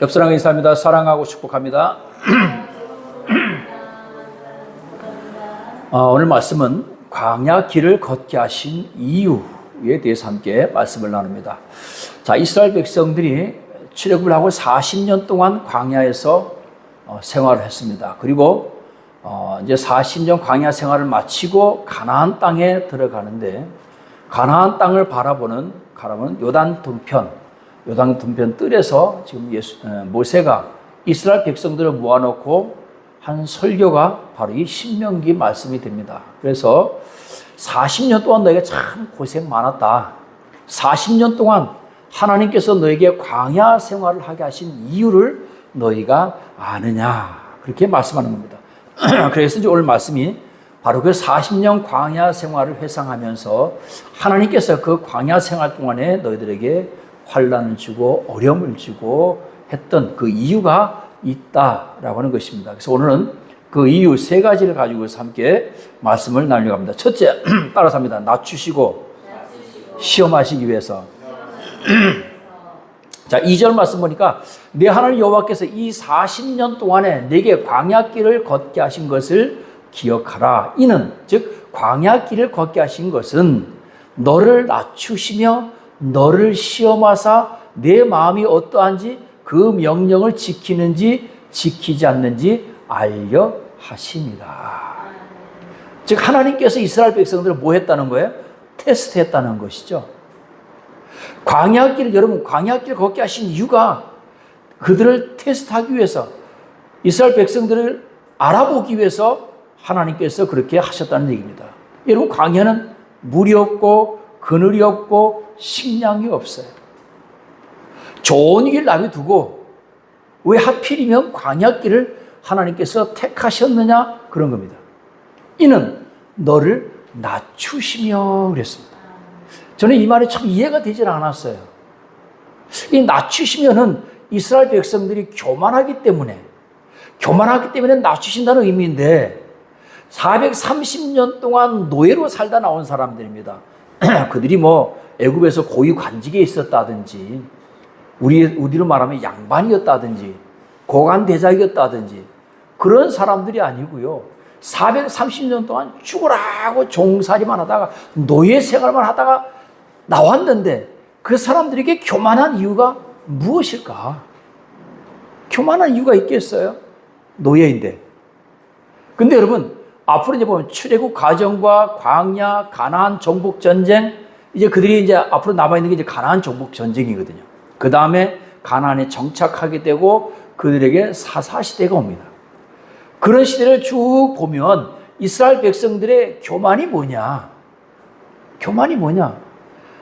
옆 사람과 인사합니다. 사랑하고 축복합니다. 오늘 말씀은 광야 길을 걷게 하신 이유에 대해서 함께 말씀을 나눕니다. 자, 이스라엘 백성들이 출애굽을 하고 40년 동안 광야에서 생활을 했습니다. 그리고 이제 40년 광야 생활을 마치고 가나안 땅에 들어가는데, 가나안 땅을 바라보는 요단 동편 뜰에서 지금 모세가 이스라엘 백성들을 모아놓고 한 설교가 바로 이 신명기 말씀이 됩니다. 그래서 40년 동안 너희가 참 고생 많았다. 40년 동안 하나님께서 너에게 광야 생활을 하게 하신 이유를 너희가 아느냐, 그렇게 말씀하는 겁니다. 그래서 이제 오늘 말씀이 바로 그 40년 광야 생활을 회상하면서 하나님께서 그 광야 생활 동안에 너희들에게 환난을 주고 어려움을 주고 했던 그 이유가 있다라고 하는 것입니다. 그래서 오늘은 그 이유 세 가지를 가지고서 함께 말씀을 나누려고 합니다. 첫째, 따라서 합니다. 낮추시고 시험하시기 위해서. 자, 2절 말씀 보니까 내 하나님 여호와께서 이 40년 동안에 내게 광야길을 걷게 하신 것을 기억하라. 이는 즉 광야길을 걷게 하신 것은 너를 낮추시며 너를 시험하사 내 마음이 어떠한지 그 명령을 지키는지 지키지 않는지 알려 하십니다. 즉 하나님께서 이스라엘 백성들을 뭐 했다는 거예요? 테스트했다는 것이죠. 광야길, 여러분 광야길 걷게 하신 이유가 그들을 테스트하기 위해서, 이스라엘 백성들을 알아보기 위해서 하나님께서 그렇게 하셨다는 얘기입니다. 여러분 광야는 물이 없고 그늘이 없고 식량이 없어요. 좋은 길 놔두고 왜 하필이면 광야길을 하나님께서 택하셨느냐, 그런 겁니다. 이는 너를 낮추시며 그랬습니다. 저는 이 말이 참 이해가 되질 않았어요. 이 낮추시면은 이스라엘 백성들이 교만하기 때문에 낮추신다는 의미인데, 430년 동안 노예로 살다 나온 사람들입니다. 그들이 뭐 애굽에서 고위 관직에 있었다든지, 우리로 말하면 양반이었다든지, 고관 대작이었다든지 그런 사람들이 아니고요. 430년 동안 죽으라고 종살이만 하다가 노예 생활만 하다가 나왔는데, 그 사람들에게 교만한 이유가 무엇일까? 교만한 이유가 있겠어요? 노예인데. 근데 여러분, 앞으로 이제 보면 출애굽 과정과 광야, 가나안 정복 전쟁, 이제 그들이 이제 앞으로 남아있는 게 이제 가나안 정복 전쟁이거든요. 그 다음에 가나안에 정착하게 되고 그들에게 사사시대가 옵니다. 그런 시대를 쭉 보면 이스라엘 백성들의 교만이 뭐냐?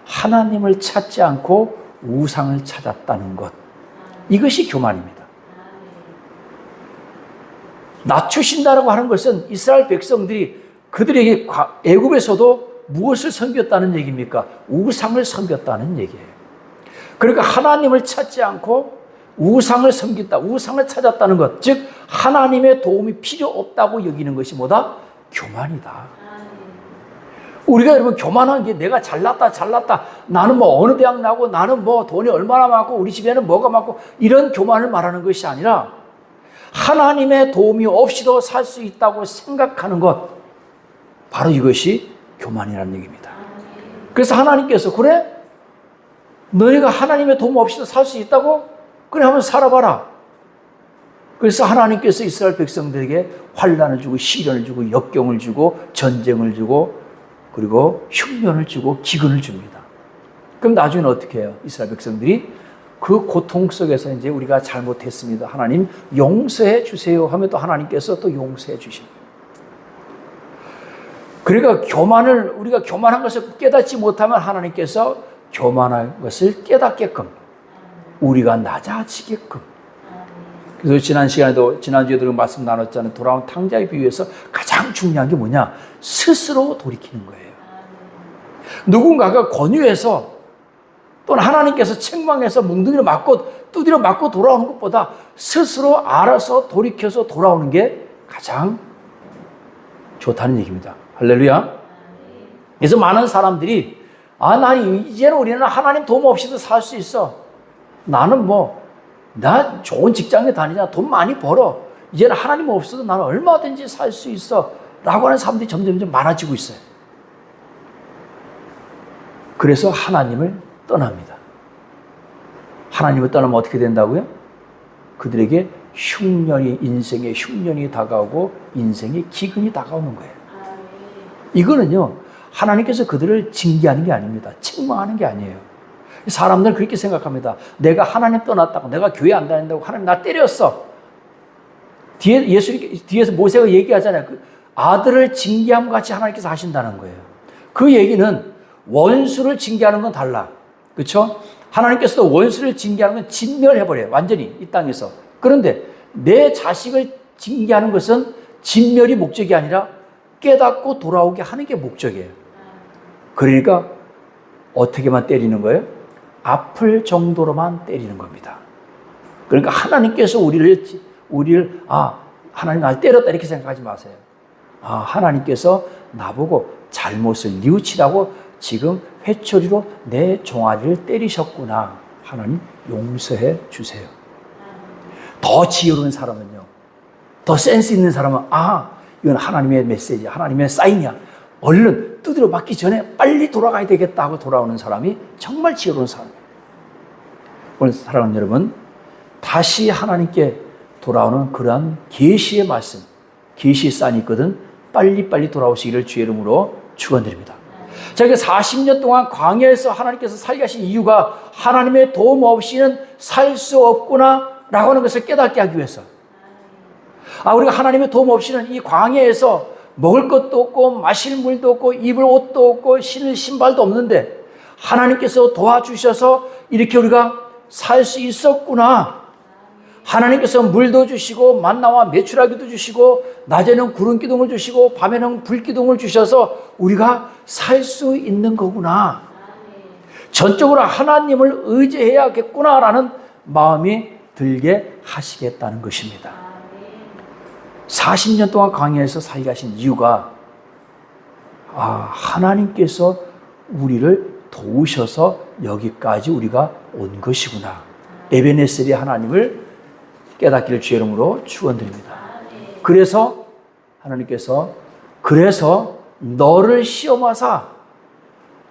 하나님을 찾지 않고 우상을 찾았다는 것. 이것이 교만입니다. 낮추신다라고 하는 것은 이스라엘 백성들이 그들에게 애굽에서도 무엇을 섬겼다는 얘기입니까? 우상을 섬겼다는 얘기예요. 그러니까 하나님을 찾지 않고 우상을 섬겼다, 우상을 찾았다는 것, 즉 하나님의 도움이 필요 없다고 여기는 것이 뭐다? 교만이다. 우리가 여러분 교만한 게 내가 잘났다, 나는 뭐 어느 대학 나고, 나는 뭐 돈이 얼마나 많고, 우리 집에는 뭐가 많고, 이런 교만을 말하는 것이 아니라 하나님의 도움이 없이도 살 수 있다고 생각하는 것, 바로 이것이 교만이라는 얘기입니다. 그래서 하나님께서 그래? 너희가 하나님의 도움 없이도 살 수 있다고? 그래, 한번 살아봐라. 그래서 하나님께서 이스라엘 백성들에게 환난을 주고 시련을 주고 역경을 주고 전쟁을 주고 그리고 흉년을 주고 기근을 줍니다. 그럼 나중에는 어떻게 해요? 이스라엘 백성들이 그 고통 속에서 이제 우리가 잘못했습니다, 하나님 용서해 주세요 하면 또 하나님께서 또 용서해 주십니다. 그러니까 우리가 교만한 것을 깨닫지 못하면 하나님께서 교만한 것을 깨닫게끔, 우리가 낮아지게끔. 그래서 지난주에도 말씀 나눴잖아요. 돌아온 탕자에 비유해서 가장 중요한 게 뭐냐? 스스로 돌이키는 거예요. 누군가가 권유해서 또는 하나님께서 책망해서 뭉둥이를 맞고 두드려 맞고 돌아오는 것보다 스스로 알아서 돌이켜서 돌아오는 게 가장 좋다는 얘기입니다. 할렐루야. 그래서 많은 사람들이 이제는 우리는 하나님 도움 없이도 살 수 있어. 나는 나 좋은 직장에 다니자. 돈 많이 벌어. 이제는 하나님 없어도 나는 얼마든지 살 수 있어. 라고 하는 사람들이 점점 많아지고 있어요. 그래서 하나님을 떠납니다. 하나님을 떠나면 어떻게 된다고요? 그들에게 인생의 흉년이 다가오고 인생의 기근이 다가오는 거예요. 이거는요, 하나님께서 그들을 징계하는 게 아닙니다. 책망하는 게 아니에요. 사람들은 그렇게 생각합니다. 내가 하나님 떠났다고, 내가 교회 안 다닌다고 하나님 나 때렸어. 뒤에서 모세가 얘기하잖아요. 그 아들을 징계함 같이 하나님께서 하신다는 거예요. 그 얘기는 원수를 징계하는 건 달라. 그렇죠? 하나님께서도 원수를 징계하는 건 진멸해버려요. 완전히 이 땅에서. 그런데 내 자식을 징계하는 것은 진멸이 목적이 아니라 깨닫고 돌아오게 하는 게 목적이에요. 그러니까 어떻게만 때리는 거예요? 아플 정도로만 때리는 겁니다. 그러니까 하나님께서 우리를 하나님 날 때렸다 이렇게 생각하지 마세요. 하나님께서 나보고 잘못을 뉘우치라고 지금 회초리로 내 종아리를 때리셨구나. 하나님 용서해 주세요. 더 지혜로운 사람은요, 더 센스 있는 사람은 이건 하나님의 메시지야, 하나님의 사인이야. 얼른 두드려 맞기 전에 빨리 돌아가야 되겠다 하고 돌아오는 사람이 정말 지혜로운 사람이에요. 오늘 사랑하는 여러분, 다시 하나님께 돌아오는 그러한 계시의 말씀, 계시의 사인이 있거든. 빨리빨리 돌아오시기를 주의 이름으로 축원드립니다. 자, 40년 동안 광야에서 하나님께서 살게 하신 이유가 하나님의 도움 없이는 살 수 없구나 라고 하는 것을 깨닫게 하기 위해서. 우리가 하나님의 도움 없이는 이 광야에서 먹을 것도 없고 마실 물도 없고 입을 옷도 없고 신을 신발도 없는데 하나님께서 도와주셔서 이렇게 우리가 살 수 있었구나. 하나님께서 물도 주시고 만나와 메추라기도 주시고 낮에는 구름 기둥을 주시고 밤에는 불 기둥을 주셔서 우리가 살 수 있는 거구나. 전적으로 하나님을 의지해야겠구나라는 마음이 들게 하시겠다는 것입니다. 40년 동안 광야에서 살게 하신 이유가 하나님께서 우리를 도우셔서 여기까지 우리가 온 것이구나. 에베네셀이 하나님을 깨닫기를 주의 이름으로 축원드립니다. 그래서 하나님께서 너를 시험하사,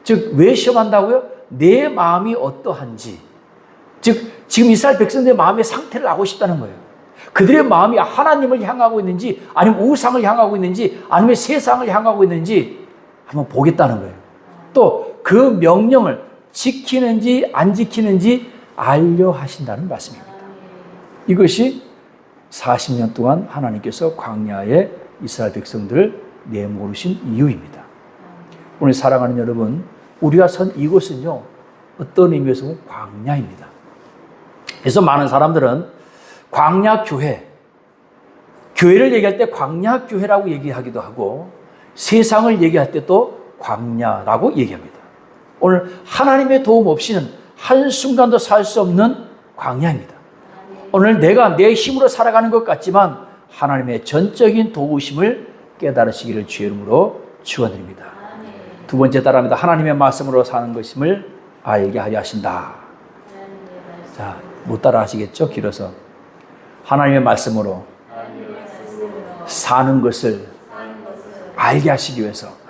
즉 왜 시험한다고요? 내 마음이 어떠한지, 즉 지금 이스라엘 백성들의 마음의 상태를 알고 싶다는 거예요. 그들의 마음이 하나님을 향하고 있는지 아니면 우상을 향하고 있는지 아니면 세상을 향하고 있는지 한번 보겠다는 거예요. 또 그 명령을 지키는지 안 지키는지 알려 하신다는 말씀입니다. 이것이 40년 동안 하나님께서 광야에 이스라엘 백성들을 내모르신 이유입니다. 오늘 사랑하는 여러분, 우리가 선 이곳은요, 어떤 의미에서 보면 광야입니다. 그래서 많은 사람들은 광야교회를 얘기할 때 광야교회라고 얘기하기도 하고 세상을 얘기할 때 또 광야라고 얘기합니다. 오늘 하나님의 도움 없이는 한순간도 살 수 없는 광야입니다. 오늘 내가 내 힘으로 살아가는 것 같지만 하나님의 전적인 도우심을 깨달으시기를 주의 이름으로 축원드립니다. 두 번째 따라합니다. 하나님의 말씀으로 사는 것임을 알게 하려 하신다. 자, 못 따라 하시겠죠? 길어서. 하나님의 말씀으로 사는 것을 알게 하시기 위해서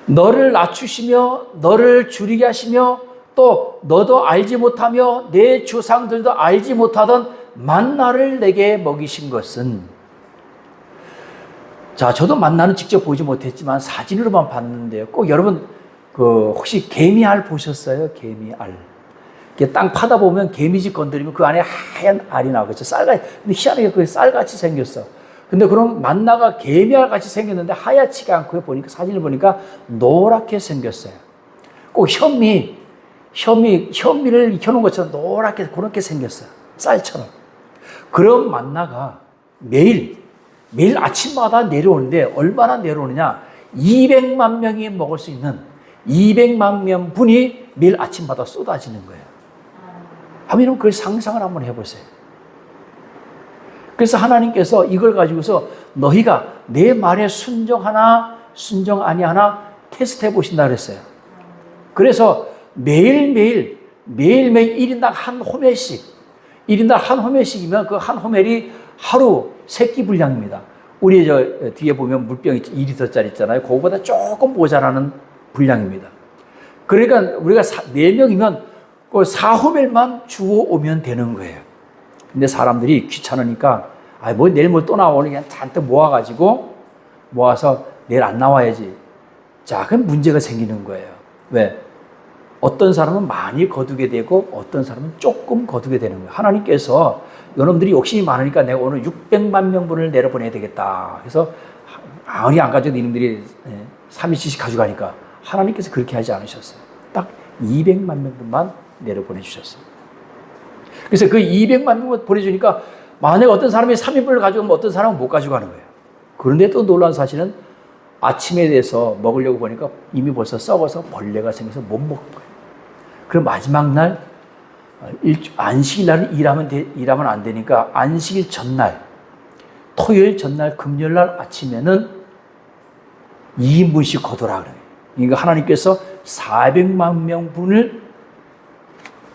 너를 낮추시며 너를 줄이게 하시며 또 너도 알지 못하며 내 조상들도 알지 못하던 만나를 내게 먹이신 것은, 자, 저도 만나는 직접 보지 못했지만 사진으로만 봤는데요. 꼭 여러분 혹시 개미알 보셨어요? 개미알. 땅 파다 보면 개미집 건드리면 그 안에 하얀 알이 나오겠죠. 쌀같이. 근데 희한하게 그게 쌀같이 생겼어. 근데 그럼 만나가 개미알 같이 생겼는데 하얗지가 않고요. 보니까 사진을 보니까 노랗게 생겼어요. 꼭 현미를 익혀놓은 것처럼 노랗게 그렇게 생겼어요. 쌀처럼. 그런 만나가 매일 아침마다 내려오는데 얼마나 내려오느냐? 200만 명이 먹을 수 있는 200만 명 분이 매일 아침마다 쏟아지는 거예요. 한번 그걸 상상을 한번 해보세요. 그래서 하나님께서 이걸 가지고서 너희가 내 말에 순종하나 순종 아니하나 테스트해 보신다 그랬어요. 그래서 매일매일 매일매일 1인당 한 호멜씩, 1인당 한 호멜씩이면 그 한 호멜이 하루 3끼 분량입니다. 우리 뒤에 보면 물병이 2리터짜리 있잖아요. 그거보다 조금 모자라는 분량입니다. 그러니까 우리가 4명이면 그 4호멜만 주워 오면 되는 거예요. 근데 사람들이 귀찮으니까 뭐 내일 또 나오는 그냥 잔뜩 모아서 내일 안 나와야지. 자, 그럼 문제가 생기는 거예요. 왜? 어떤 사람은 많이 거두게 되고 어떤 사람은 조금 거두게 되는 거예요. 하나님께서 여러분들이 욕심이 많으니까 내가 오늘 600만 명분을 내려보내야 되겠다. 그래서 아무리 안 가져도 이놈들이 3일씩 가져가니까 하나님께서 그렇게 하지 않으셨어요. 딱 200만 명분만 내려보내주셨어요. 그래서 그 200만 명분 보내주니까 만약에 어떤 사람이 3인분을 가져가면 어떤 사람은 못 가져가는 거예요. 그런데 또 놀라운 사실은 아침에 대해서 먹으려고 보니까 이미 벌써 썩어서 벌레가 생겨서 못 먹은 거예요. 그럼 마지막 날 안식일 날은 일하면 안 되니까 안식일 전날, 토요일 전날, 금요일 날 아침에는 2인분씩 거둬라 그래요. 그러니까 하나님께서 400만 명분을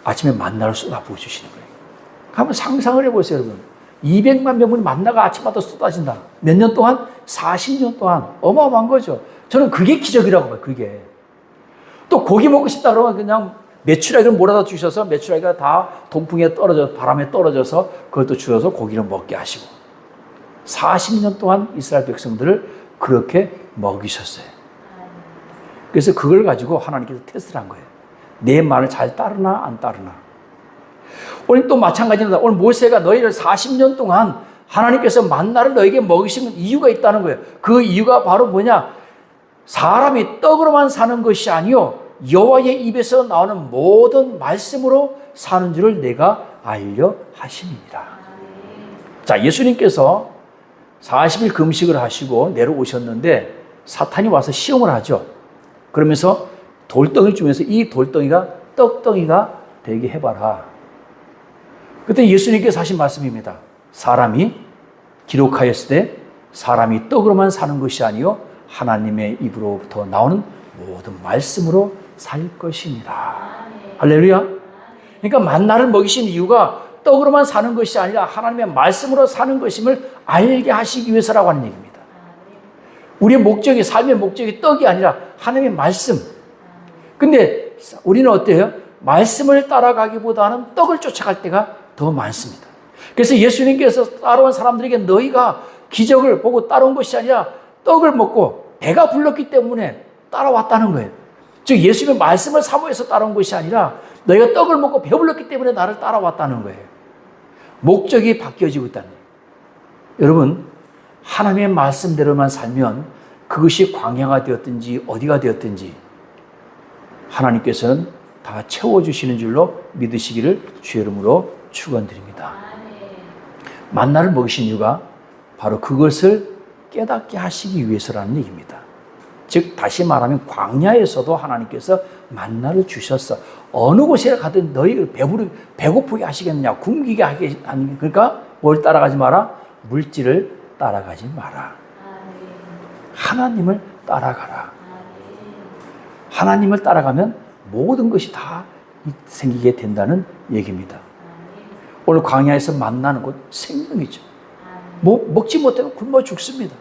아침에 만나를 쏟아부어 주시는 거예요. 한번 상상을 해보세요, 여러분. 200만 명분이 만나가 아침마다 쏟아진다. 몇 년 동안? 40년 동안. 어마어마한 거죠. 저는 그게 기적이라고 봐요, 그게. 또 고기 먹고 싶다 그러면 그냥 메추라기를 몰아다 주셔서 메추라기가 다 동풍에 바람에 떨어져서 그것도 주어서 고기를 먹게 하시고 40년 동안 이스라엘 백성들을 그렇게 먹이셨어요. 그래서 그걸 가지고 하나님께서 테스트를 한 거예요. 내 말을 잘 따르나 안 따르나. 오늘 또 마찬가지입니다. 오늘 모세가 너희를 40년 동안 하나님께서 만나를 너에게 먹이시는 이유가 있다는 거예요. 그 이유가 바로 뭐냐? 사람이 떡으로만 사는 것이 아니요 여호와의 입에서 나오는 모든 말씀으로 사는 줄을 내가 알려 하심이니라. 자, 예수님께서 40일 금식을 하시고 내려오셨는데 사탄이 와서 시험을 하죠. 그러면서 돌덩이를 주면서 이 돌덩이가 떡덩이가 되게 해봐라. 그때 예수님께서 하신 말씀입니다. 사람이 기록하였을 때 사람이 떡으로만 사는 것이 아니요 하나님의 입으로부터 나오는 모든 말씀으로 살 것입니다. 할렐루야. 그러니까 만나를 먹이신 이유가 떡으로만 사는 것이 아니라 하나님의 말씀으로 사는 것임을 알게 하시기 위해서라고 하는 얘기입니다. 우리의 목적이, 삶의 목적이 떡이 아니라 하나님의 말씀. 근데 우리는 어때요? 말씀을 따라가기보다는 떡을 쫓아갈 때가 더 많습니다. 그래서 예수님께서 따라온 사람들에게 너희가 기적을 보고 따라온 것이 아니라 떡을 먹고 배가 불렀기 때문에 따라왔다는 거예요. 즉 예수님의 말씀을 사모해서 따라온 것이 아니라 너희가 떡을 먹고 배불렀기 때문에 나를 따라왔다는 거예요. 목적이 바뀌어지고 있다는 거예요. 여러분, 하나님의 말씀대로만 살면 그것이 광야가 되었든지 어디가 되었든지 하나님께서는 다 채워주시는 줄로 믿으시기를 주의 이름으로 축원드립니다. 만나를 먹이신 이유가 바로 그것을 깨닫게 하시기 위해서라는 얘기입니다. 즉 다시 말하면 광야에서도 하나님께서 만나를 주셨어. 어느 곳에 가든 너희를 배고프게 하시겠느냐, 굶기게 하는, 그러니까 뭘 따라가지 마라? 물질을 따라가지 마라. 하나님을 따라가라. 하나님을 따라가면 모든 것이 다 생기게 된다는 얘기입니다. 오늘 광야에서 만나는 것 생명이죠. 먹지 못하면 굶어 죽습니다.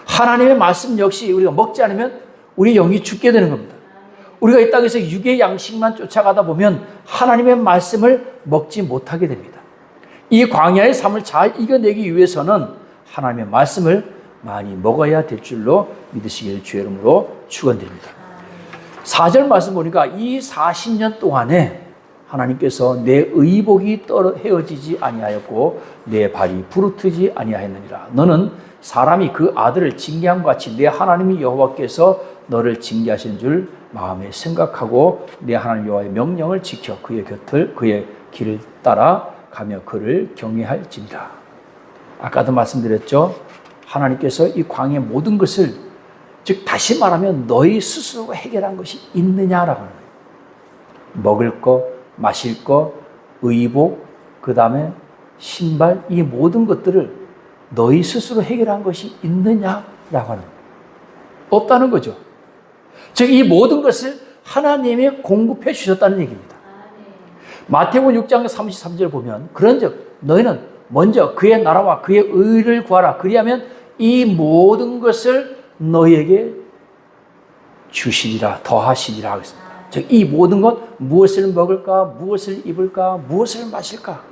하나님의 말씀 역시 우리가 먹지 않으면 우리 영이 죽게 되는 겁니다. 우리가 이 땅에서 육의 양식만 쫓아가다 보면 하나님의 말씀을 먹지 못하게 됩니다. 이 광야의 삶을 잘 이겨내기 위해서는 하나님의 말씀을 많이 먹어야 될 줄로 믿으시길 주의 이름으로 축원드립니다. 4절 말씀 보니까 이 40년 동안에 하나님께서 내 의복이 헤어지지 아니하였고 내 발이 부르트지 아니하였느니라. 너는 사람이 그 아들을 징계한 것 같이 내 하나님이 여호와께서 너를 징계하신 줄 마음에 생각하고 내 하나님 여호와의 명령을 지켜 그의 길을 따라 가며 그를 경외할지니라. 아까도 말씀드렸죠. 하나님께서 이 광야의 모든 것을, 즉 다시 말하면 너희 스스로가 해결한 것이 있느냐라고 하는 거예요. 먹을 거, 마실 거, 의복, 그 다음에 신발, 이 모든 것들을 너희 스스로 해결한 것이 있느냐라고 하는 거예요. 없다는 거죠. 즉 이 모든 것을 하나님이 공급해 주셨다는 얘기입니다. 마태복음 6장 33절 보면 그런즉 너희는 먼저 그의 나라와 그의 의를 구하라. 그리하면 이 모든 것을 너희에게 주시리라, 더하시리라 하겠습니다. 즉 이 모든 것, 무엇을 먹을까, 무엇을 입을까, 무엇을 마실까.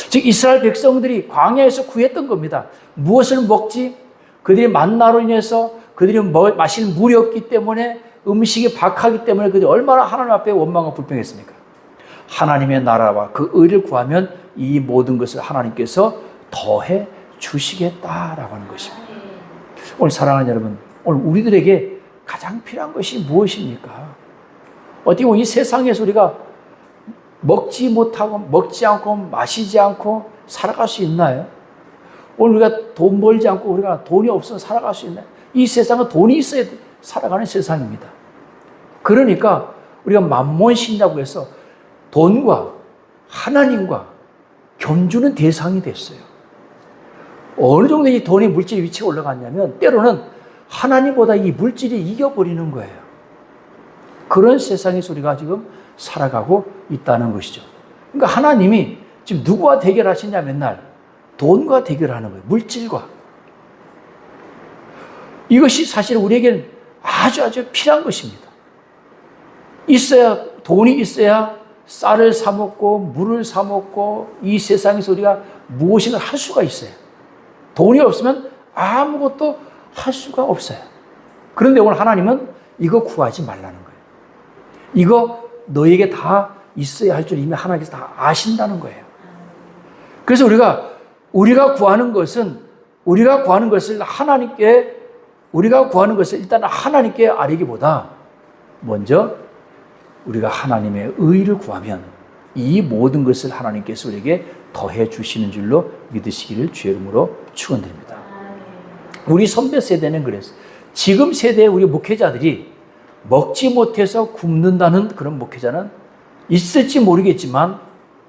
즉 이스라엘 백성들이 광야에서 구했던 겁니다. 무엇을 먹지? 그들이 만나로 인해서 그들이 마실 물이 없기 때문에, 음식이 박하기 때문에 그들이 얼마나 하나님 앞에 원망하고 불평했습니까? 하나님의 나라와 그 의를 구하면 이 모든 것을 하나님께서 더해 주시겠다라고 하는 것입니다. 오늘 사랑하는 여러분, 오늘 우리들에게 가장 필요한 것이 무엇입니까? 어떻게 보면 이 세상에서 우리가 먹지 못하고 먹지 않고 마시지 않고 살아갈 수 있나요? 오늘 우리가 돈 벌지 않고 우리가 돈이 없어서 살아갈 수 있나요? 이 세상은 돈이 있어야 살아가는 세상입니다. 그러니까 우리가 만몬신이라고 해서 돈과 하나님과 견주는 대상이 됐어요. 어느 정도 이 돈의 물질 위치가 올라갔냐면 때로는 하나님보다 이 물질이 이겨버리는 거예요. 그런 세상에서 우리가 지금 살아가고 있다는 것이죠. 그러니까 하나님이 지금 누구와 대결하시냐 맨날 돈과 대결하는 거예요. 물질과. 이것이 사실 우리에게는 아주 필요한 것입니다. 돈이 있어야 쌀을 사 먹고 물을 사 먹고 이 세상에서 우리가 무엇인가 할 수가 있어요. 돈이 없으면 아무것도 할 수가 없어요. 그런데 오늘 하나님은 이거 구하지 말라는 거예요. 이거 너에게 다 있어야 할 줄 이미 하나님께서 다 아신다는 거예요. 그래서 우리가 구하는 것을 일단 하나님께 아뢰기보다 먼저 우리가 하나님의 의를 구하면 이 모든 것을 하나님께서 우리에게 더해 주시는 줄로 믿으시기를 주의 이름으로 축원드립니다. 우리 선배 세대는 그랬어요. 지금 세대의 우리 목회자들이 먹지 못해서 굶는다는 그런 목회자는 있을지 모르겠지만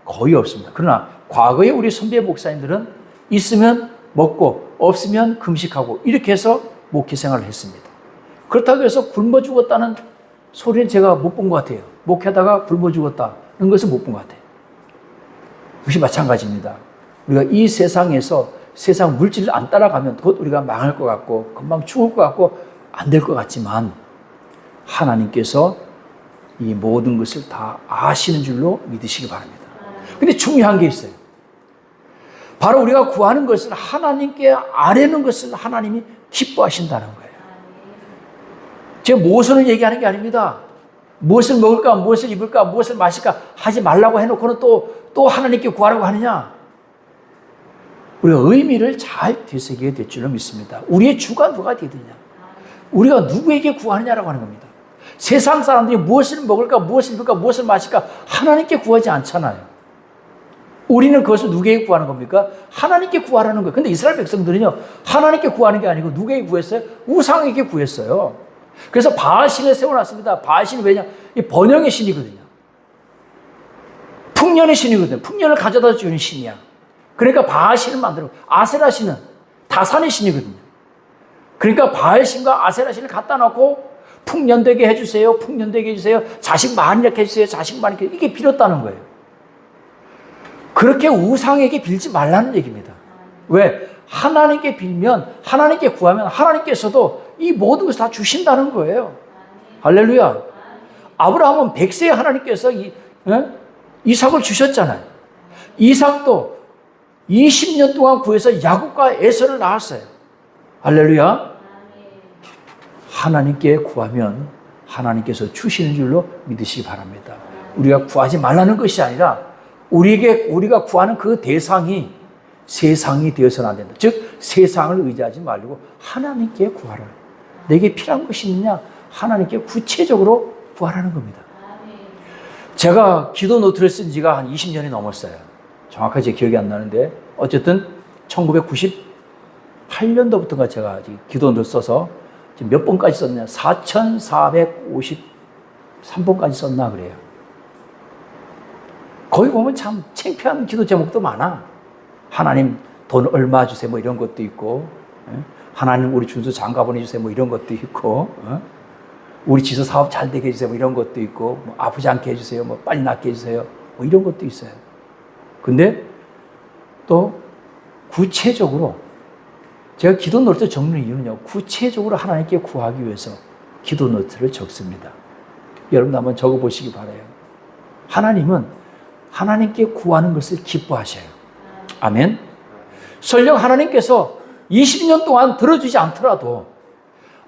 거의 없습니다. 그러나 과거에 우리 선배 목사님들은 있으면 먹고 없으면 금식하고 이렇게 해서 목회 생활을 했습니다. 그렇다고 해서 굶어 죽었다는 소리는 제가 못 본 것 같아요. 목회하다가 굶어 죽었다는 것을 못 본 것 같아요. 역시 마찬가지입니다. 우리가 이 세상에서 세상 물질을 안 따라가면 곧 우리가 망할 것 같고 금방 죽을 것 같고 안 될 것 같지만 하나님께서 이 모든 것을 다 아시는 줄로 믿으시기 바랍니다. 근데 중요한 게 있어요. 바로 우리가 구하는 것을 하나님께 아뢰는 것을 하나님이 기뻐하신다는 거예요. 제가 모순을 얘기하는 게 아닙니다. 무엇을 먹을까, 무엇을 입을까, 무엇을 마실까 하지 말라고 해놓고는 또 하나님께 구하라고 하느냐? 우리가 의미를 잘 되새겨야 될 줄로 믿습니다. 우리의 주가 누가 되느냐? 우리가 누구에게 구하느냐라고 하는 겁니다. 세상 사람들이 무엇을 먹을까, 무엇을 입을까, 무엇을 마실까 하나님께 구하지 않잖아요. 우리는 그것을 누구에게 구하는 겁니까? 하나님께 구하라는 거예요. 근데 이스라엘 백성들은요, 하나님께 구하는 게 아니고 누구에게 구했어요? 우상에게 구했어요. 그래서 바알신을 세워놨습니다. 바알신이 왜냐? 이 번영의 신이거든요. 풍년의 신이거든요. 풍년을 가져다 주는 신이야. 그러니까 바알신을 만들고, 아세라신은 다산의 신이거든요. 그러니까 바알신과 아세라신을 갖다 놓고 풍년되게 해주세요. 풍년되게 해주세요. 자식 많이 이렇게 해주세요. 자식 많이 이렇게 이게 빌었다는 거예요. 그렇게 우상에게 빌지 말라는 얘기입니다. 왜? 하나님께 빌면, 하나님께 구하면 하나님께서도 이 모든 것을 다 주신다는 거예요. 할렐루야. 아브라함은 100세에 하나님께서 이삭을 주셨잖아요. 이삭도 20년 동안 구해서 야곱과 에서를 낳았어요. 할렐루야. 하나님께 구하면 하나님께서 주시는 줄로 믿으시기 바랍니다. 우리가 구하지 말라는 것이 아니라 우리가 구하는 그 대상이 세상이 되어서는 안 된다. 즉 세상을 의지하지 말고 하나님께 구하라. 내게 필요한 것이 있느냐? 하나님께 구체적으로 구하라는 겁니다. 제가 기도 노트를 쓴 지가 한 20년이 넘었어요. 정확하게 제 기억이 안 나는데 어쨌든 1998년도부터가 제가 기도 노트를 써서 지금 몇 번까지 썼냐? 4453번까지 썼나 그래요. 거기 보면 참 창피한 기도 제목도 많아. 하나님 돈 얼마 주세요 뭐 이런 것도 있고, 하나님 우리 준수 장가 보내주세요 뭐 이런 것도 있고, 우리 지수 사업 잘 되게 해주세요 뭐 이런 것도 있고, 뭐 아프지 않게 해주세요 뭐 빨리 낫게 해주세요 뭐 이런 것도 있어요. 근데 또 구체적으로 제가 기도 노트를 적는 이유는요, 구체적으로 하나님께 구하기 위해서 기도 노트를 적습니다. 여러분 한번 적어보시기 바라요. 하나님은 하나님께 구하는 것을 기뻐하셔요. 아멘. 설령 하나님께서 20년 동안 들어주지 않더라도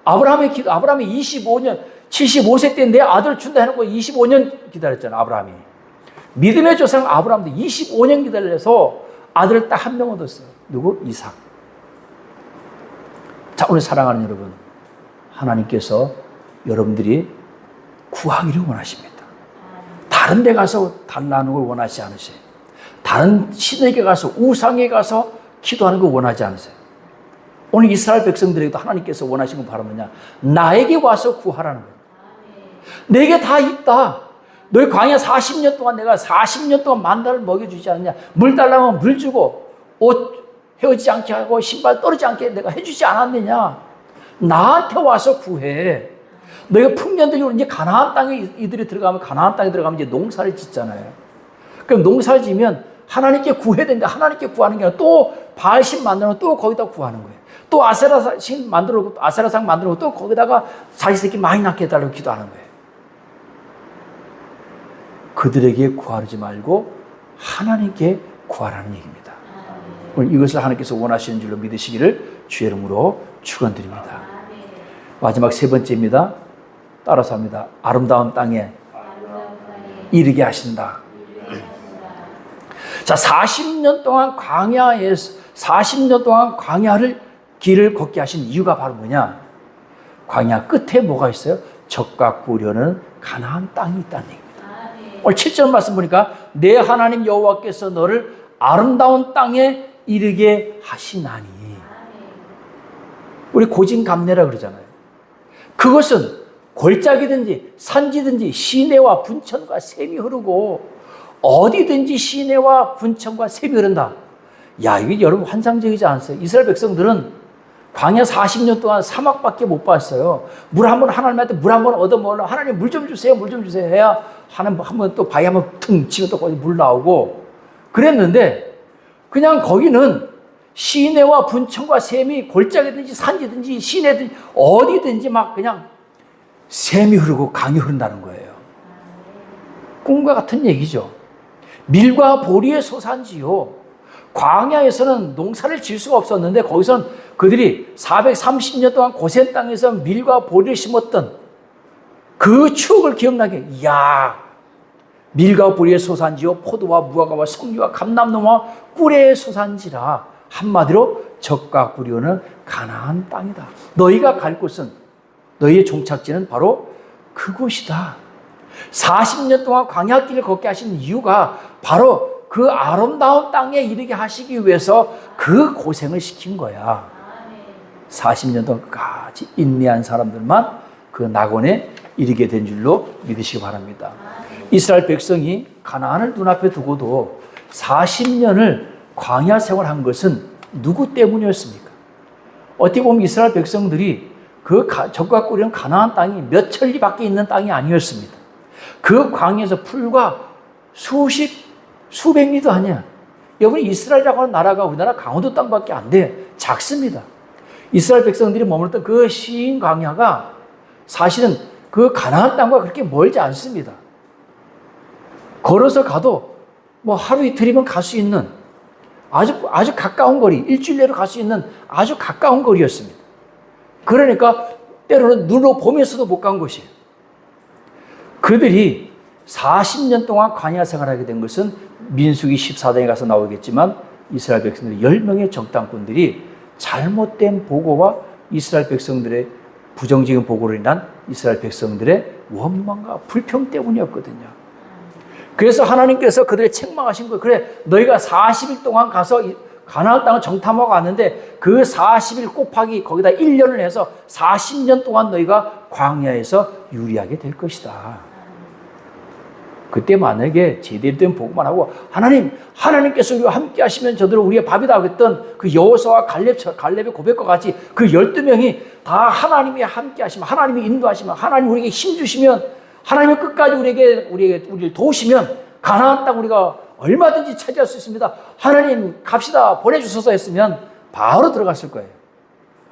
아브라함이 25년, 75세 때 내 아들 준다 해놓고 25년 기다렸잖아요. 아브라함이. 믿음의 조상 아브라함도 25년 기다려서 아들을 딱 한 명 얻었어요. 누구? 이삭. 자, 오늘 사랑하는 여러분, 하나님께서 여러분들이 구하기를 원하십니다. 다른 데 가서 달라는 걸 원하지 않으세요. 다른 신에게 가서, 우상에 가서 기도하는 걸 원하지 않으세요. 오늘 이스라엘 백성들에게도 하나님께서 원하시는 건 바로 뭐냐? 나에게 와서 구하라는 거예요. 내게 다 있다. 너희 광야 40년 동안 내가 40년 동안 만나를 먹여주지 않느냐? 물 달라면 물 주고, 옷 헤어지지 않게 하고, 신발 떨어지지 않게 내가 해주지 않았느냐? 나한테 와서 구해. 너희가 풍년들이 이제 가나안 땅에 이들이 들어가면, 가나안 땅에 들어가면 이제 농사를 짓잖아요. 그럼 농사를 지면 하나님께 구해야 되는데 하나님께 구하는 게 아니라 또 바알신 만들면 또 거기다 구하는 거예요. 또 아세라신 만들고, 아세라상 만들고 또 거기다가 자기 새끼 많이 낳게 해달라고 기도하는 거예요. 그들에게 구하지 말고 하나님께 구하라는 얘기입니다. 오늘 이것을 하나님께서 원하시는 줄로 믿으시기를 주의 이름으로 축원드립니다. 마지막 세 번째입니다. 따라서 합니다. 아름다운 땅에 이르게 하신다. 자, 40년 동안 광야를 길을 걷게 하신 이유가 바로 뭐냐? 광야 끝에 뭐가 있어요? 적과 꾸려는 가나안 땅이 있다는 얘기입니다. 오늘 7절 말씀 보니까 내 하나님 여호와께서 너를 아름다운 땅에 이르게 하시나니. 우리 고진감래라 그러잖아요. 그것은 골짜기든지 산지든지 시내와 분천과 샘이 흐르고 어디든지 시내와 분천과 샘이 흐른다. 야, 이게 여러분 환상적이지 않았어요? 이스라엘 백성들은 광야 40년 동안 사막밖에 못 봤어요. 물 한 번, 하나님한테 물 한 번 얻어 먹으려고 하나님 물 좀 주세요, 물 좀 주세요 해야 하나님 한번 또 바위 한번 퉁 치면 또 거기 물 나오고 그랬는데 그냥 거기는 시내와 분천과 샘이 골짜기든지 산지든지 시내든지 어디든지 막 그냥 샘이 흐르고 강이 흐른다는 거예요. 꿈과 같은 얘기죠. 밀과 보리의 소산지요. 광야에서는 농사를 지을 수가 없었는데 거기서는 그들이 430년 동안 고센 땅에서 밀과 보리를 심었던 그 추억을 기억나게, 이야, 밀과 보리의 소산지요, 포도와 무화과와 석류와 감람나무와 꿀의 소산지라. 한마디로 적과 꾸려는 가나안 땅이다. 너희가 갈 곳은, 너희의 종착지는 바로 그곳이다. 40년 동안 광야길을 걷게 하신 이유가 바로 그 아름다운 땅에 이르게 하시기 위해서 그 고생을 시킨 거야. 40년 동안까지 인내한 사람들만 그 낙원에 이르게 된 줄로 믿으시기 바랍니다. 이스라엘 백성이 가나안을 눈앞에 두고도 40년을 광야 생활한 것은 누구 때문이었습니까? 어떻게 보면 이스라엘 백성들이 그 적과 꿀이는 가나안 땅이 몇 천리 밖에 있는 땅이 아니었습니다. 그 광야에서 풀과 수백 리도 아니야. 여러분, 이스라엘이라고 하는 나라가 우리나라 강원도 땅밖에 안 돼. 작습니다. 이스라엘 백성들이 머물렀던 그 신 광야가 사실은 그 가나안 땅과 그렇게 멀지 않습니다. 걸어서 가도 뭐 하루 이틀이면 갈 수 있는 아주 가까운 거리, 일주일 내로 갈 수 있는 아주 가까운 거리였습니다. 그러니까 때로는 눈으로 보면서도 못 간 곳이에요. 그들이 40년 동안 광야 생활하게 된 것은 민수기 14장에 가서 나오겠지만 이스라엘 백성들이 10명의 정탐꾼들이 잘못된 보고와 이스라엘 백성들의 부정적인 보고로 인한 이스라엘 백성들의 원망과 불평 때문이었거든요. 그래서 하나님께서 그들의 책망하신 거예요. 그래, 너희가 40일 동안 가서 가나안 땅을 정탐하고 왔는데 그 40일 곱하기 거기다 1년을 해서 40년 동안 너희가 광야에서 유리하게 될 것이다. 그때 만약에 제대로 된 보고만 하고 하나님께서 우리와 함께 하시면 저들은 우리의 밥이다 했던 그 여호수아와 갈렙의 고백과 같이 그 12명이 다 하나님이 함께 하시면, 하나님이 인도하시면, 하나님 우리에게 힘 주시면, 하나님이 끝까지 우리를 도우시면 가나안 땅 우리가 얼마든지 차지할 수 있습니다. 하나님 갑시다 보내주소서 했으면 바로 들어갔을 거예요.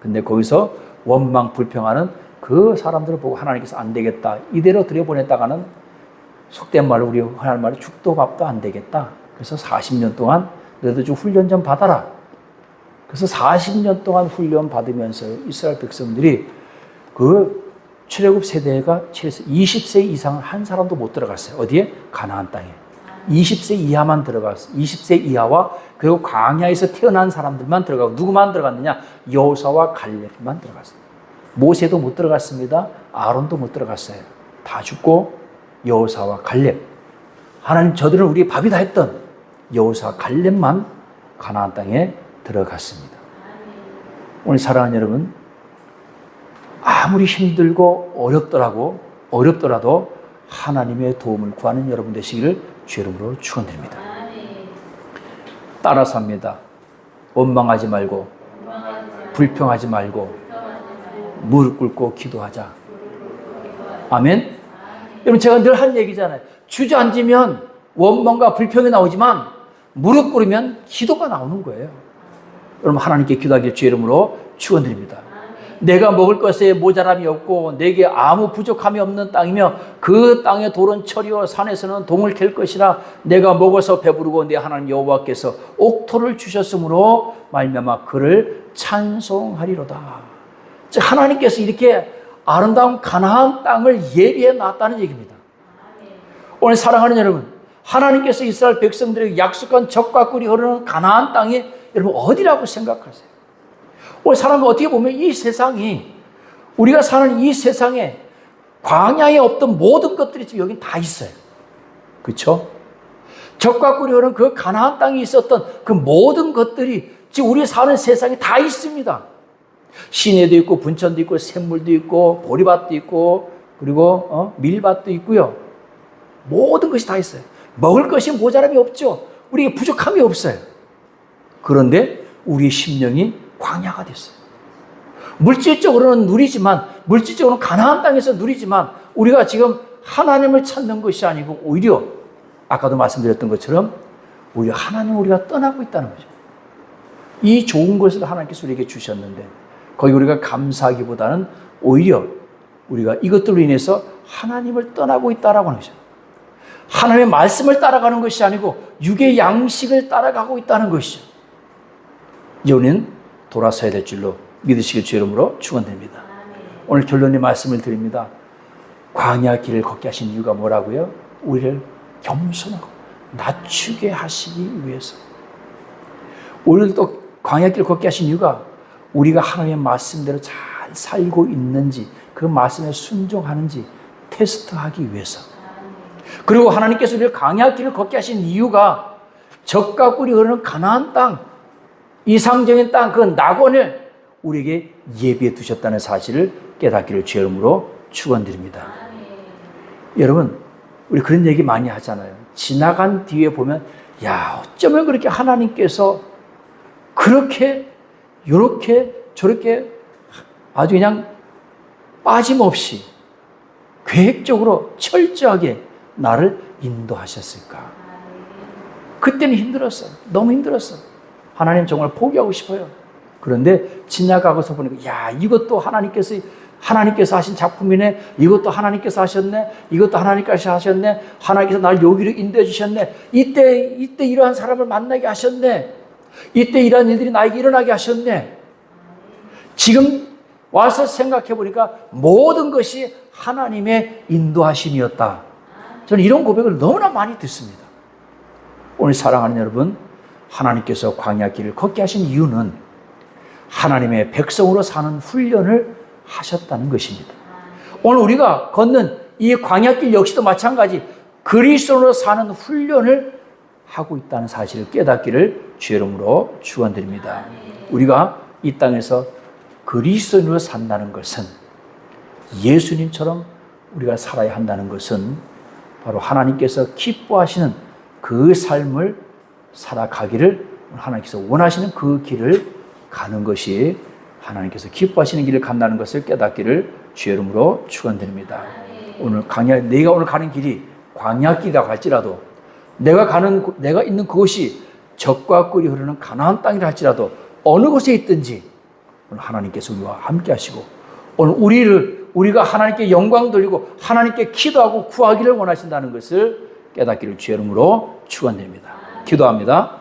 근데 거기서 원망 불평하는 그 사람들을 보고 하나님께서 안 되겠다. 이대로 들여보냈다가는 속된 말로 우리 하나님 말로 죽도 밥도 안 되겠다. 그래서 40년 동안 너희들 좀 훈련 좀 받아라. 그래서 40년 동안 훈련 받으면서 이스라엘 백성들이 그 출애굽 세대가 20세 이상은 한 사람도 못 들어갔어요. 어디에? 가나안 땅에. 20세 이하만 들어갔어요. 20세 이하와 그리고 광야에서 태어난 사람들만 들어가고 누구만 들어갔느냐? 여호수아와 갈렙만 들어갔어요. 모세도 못 들어갔습니다. 아론도 못 들어갔어요. 다 죽고 여호수아와 갈렙. 하나님 저들은 우리 밥이다 했던 여호수아 갈렙만 가나안 땅에 들어갔습니다. 오늘 사랑하는 여러분, 아무리 힘들고 어렵더라도 하나님의 도움을 구하는 여러분 되시기를 주의 이름으로 축원드립니다. 따라서 합니다. 원망하지 말고 불평하지 말고 무릎 꿇고 기도하자. 아멘. 여러분 제가 늘 한 얘기잖아요. 주저앉으면 원망과 불평이 나오지만 무릎 꿇으면 기도가 나오는 거예요. 여러분 하나님께 기도하기를 주의 이름으로 축원드립니다. 내가 먹을 것에 모자람이 없고 내게 아무 부족함이 없는 땅이며 그 땅의 돌은 철이요 산에서는 동을 캘 것이라 내가 먹어서 배부르고 내 하나님 여호와께서 옥토를 주셨으므로 말미암아 그를 찬송하리로다. 즉 하나님께서 이렇게 아름다운 가나안 땅을 예비해 놨다는 얘기입니다. 오늘 사랑하는 여러분, 하나님께서 이스라엘 백성들에게 약속한 젖과 꿀이 흐르는 가나안 땅이 여러분 어디라고 생각하세요? 오늘 사람은 어떻게 보면 이 세상이 우리가 사는 이 세상에 광야에 없던 모든 것들이 지금 여기 다 있어요. 그렇죠? 젖과 꿀이 흐르는 그 가나안 땅에 있었던 그 모든 것들이 지금 우리 사는 세상에 다 있습니다. 시내도 있고 분천도 있고 샘물도 있고 보리밭도 있고 그리고 밀밭도 있고요. 모든 것이 다 있어요. 먹을 것이 모자람이 없죠. 우리에게 부족함이 없어요. 그런데 우리의 심령이 광야가 됐어요. 물질적으로는 누리지만 물질적으로는 가나안 땅에서 누리지만 우리가 지금 하나님을 찾는 것이 아니고 오히려 아까도 말씀드렸던 것처럼 오히려 하나님을 우리가 떠나고 있다는 거죠. 이 좋은 것을 하나님께서 우리에게 주셨는데 거기 우리가 감사하기보다는 오히려 우리가 이것들로 인해서 하나님을 떠나고 있다라고 하는 거죠. 하나님의 말씀을 따라가는 것이 아니고 육의 양식을 따라가고 있다는 것이죠. 이제는 돌아서야 될 줄로 믿으시길 주의 이름으로 축원드립니다. 오늘 결론의 말씀을 드립니다. 광야 길을 걷게 하신 이유가 뭐라고요? 우리를 겸손하고 낮추게 하시기 위해서. 우리를 또 광야 길을 걷게 하신 이유가 우리가 하나님의 말씀대로 잘 살고 있는지 그 말씀에 순종하는지 테스트하기 위해서. 그리고 하나님께서 우리를 광야 길을 걷게 하신 이유가 젖과 꿀이 흐르는 가나안 땅, 이상적인 땅 그 낙원을 우리에게 예비해 두셨다는 사실을 깨닫기를 주의 이름으로 축원드립니다. 여러분 우리 그런 얘기 많이 하잖아요. 지나간 뒤에 보면 야 어쩌면 그렇게 하나님께서 그렇게 이렇게 저렇게 아주 그냥 빠짐없이 계획적으로 철저하게 나를 인도하셨을까? 그때는 힘들었어요. 너무 힘들었어요. 하나님 정말 포기하고 싶어요. 그런데 지나가고서 보니까 야 이것도 하나님께서 하신 작품이네. 이것도 하나님께서 하셨네. 이것도 하나님께서 하셨네. 하나님께서 날 여기로 인도해 주셨네. 이때 이러한 사람을 만나게 하셨네. 이때 이러한 일들이 나에게 일어나게 하셨네. 지금 와서 생각해 보니까 모든 것이 하나님의 인도하심이었다. 저는 이런 고백을 너무나 많이 듣습니다. 오늘 사랑하는 여러분, 하나님께서 광야 길을 걷게 하신 이유는 하나님의 백성으로 사는 훈련을 하셨다는 것입니다. 오늘 우리가 걷는 이 광야 길 역시도 마찬가지 그리스도로 사는 훈련을 하고 있다는 사실을 깨닫기를 주의 이름으로 축원드립니다. 우리가 이 땅에서 그리스도인으로 산다는 것은 예수님처럼 우리가 살아야 한다는 것은 바로 하나님께서 기뻐하시는 그 삶을 살아가기를 하나님께서 원하시는 그 길을 가는 것이 하나님께서 기뻐하시는 길을 간다는 것을 깨닫기를 주의 이름으로 축원드립니다. 오늘 내가 오늘 가는 길이 광야길이라고 할지라도 내가 있는 그곳이 적과 꿀이 흐르는 가나안 땅이라 할지라도 어느 곳에 있든지 오늘 하나님께서 우리와 함께 하시고 오늘 우리가 하나님께 영광 돌리고 하나님께 기도하고 구하기를 원하신다는 것을 깨닫기를 주의 이름으로 축원드립니다. 기도합니다.